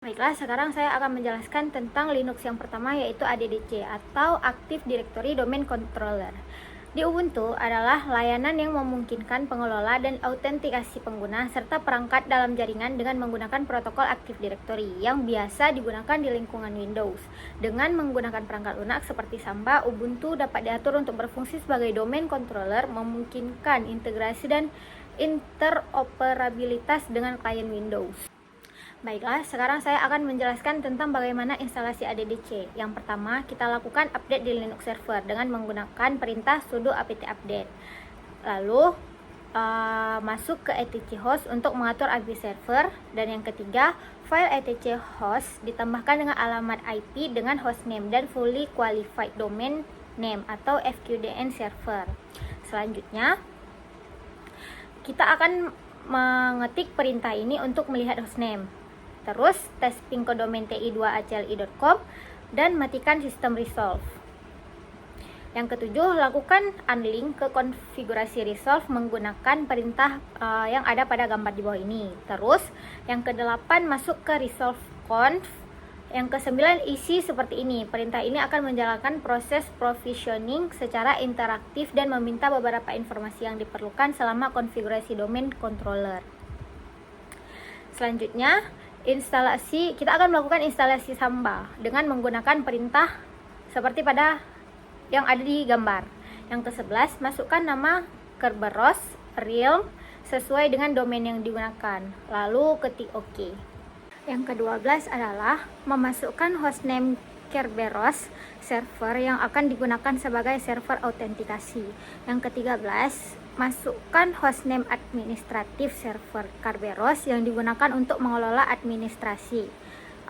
Baiklah, sekarang saya akan menjelaskan tentang Linux yang pertama, yaitu ADDC atau Active Directory Domain Controller. Di Ubuntu adalah layanan yang memungkinkan pengelola dan autentikasi pengguna serta perangkat dalam jaringan dengan menggunakan protokol Active Directory yang biasa digunakan di lingkungan Windows. Dengan menggunakan perangkat lunak seperti Samba, Ubuntu dapat diatur untuk berfungsi sebagai domain controller, memungkinkan integrasi dan interoperabilitas dengan klien Windows. Baiklah, sekarang saya akan menjelaskan tentang bagaimana instalasi ADDC. Yang pertama, kita lakukan update di Linux server dengan menggunakan perintah sudo apt update. Lalu, masuk ke etc host untuk mengatur IP server. Dan yang ketiga, file etc host ditambahkan dengan alamat IP dengan hostname dan fully qualified domain name atau FQDN server. Selanjutnya, kita akan mengetik perintah ini untuk melihat hostname. Terus tes ping ke domain ti2acli.com dan matikan sistem resolve. Yang ketujuh, lakukan unlink ke konfigurasi resolve menggunakan perintah yang ada pada gambar di bawah ini. Terus yang kedelapan, masuk ke resolve conf. Yang kesembilan, isi seperti ini. Perintah ini akan menjalankan proses provisioning secara interaktif dan meminta beberapa informasi yang diperlukan selama konfigurasi domain controller. Selanjutnya, kita akan melakukan instalasi Samba dengan menggunakan perintah seperti pada yang ada di gambar. Yang ke-11, masukkan nama Kerberos Realm sesuai dengan domain yang digunakan, lalu ketik OK. Yang ke-12 adalah memasukkan hostname Kerberos server yang akan digunakan sebagai server autentikasi. Yang ke-13, masukkan hostname administratif server Kerberos yang digunakan untuk mengelola administrasi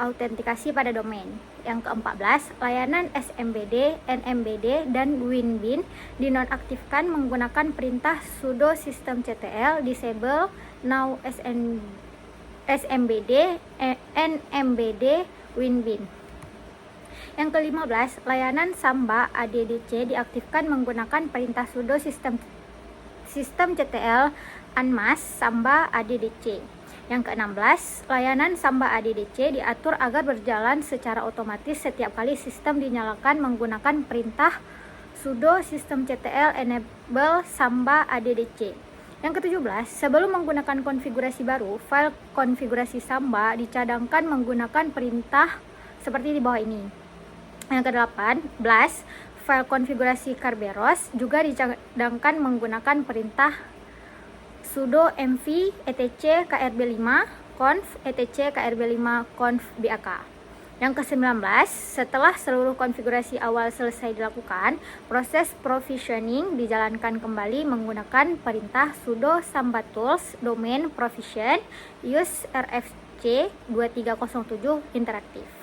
autentikasi pada domain. Yang ke-14, layanan SMBD, NMBD, dan WinBin dinonaktifkan menggunakan perintah sudo systemctl disable now SMBD, NMBD, WinBin. Yang ke-15, layanan Samba ADDC diaktifkan menggunakan perintah sudo systemctl unmask Samba ADDC. Yang ke-16, layanan Samba ADDC diatur agar berjalan secara otomatis setiap kali sistem dinyalakan menggunakan perintah sudo systemctl enable Samba ADDC. Yang ke-17, sebelum menggunakan konfigurasi baru, file konfigurasi Samba dicadangkan menggunakan perintah seperti di bawah ini. Yang ke-18, file konfigurasi Kerberos juga dicadangkan menggunakan perintah sudo mv etc krb5 conf etc krb5 conf bak. Yang ke-19, setelah seluruh konfigurasi awal selesai dilakukan, proses provisioning dijalankan kembali menggunakan perintah sudo samba tools domain provision use rfc 2307 interaktif.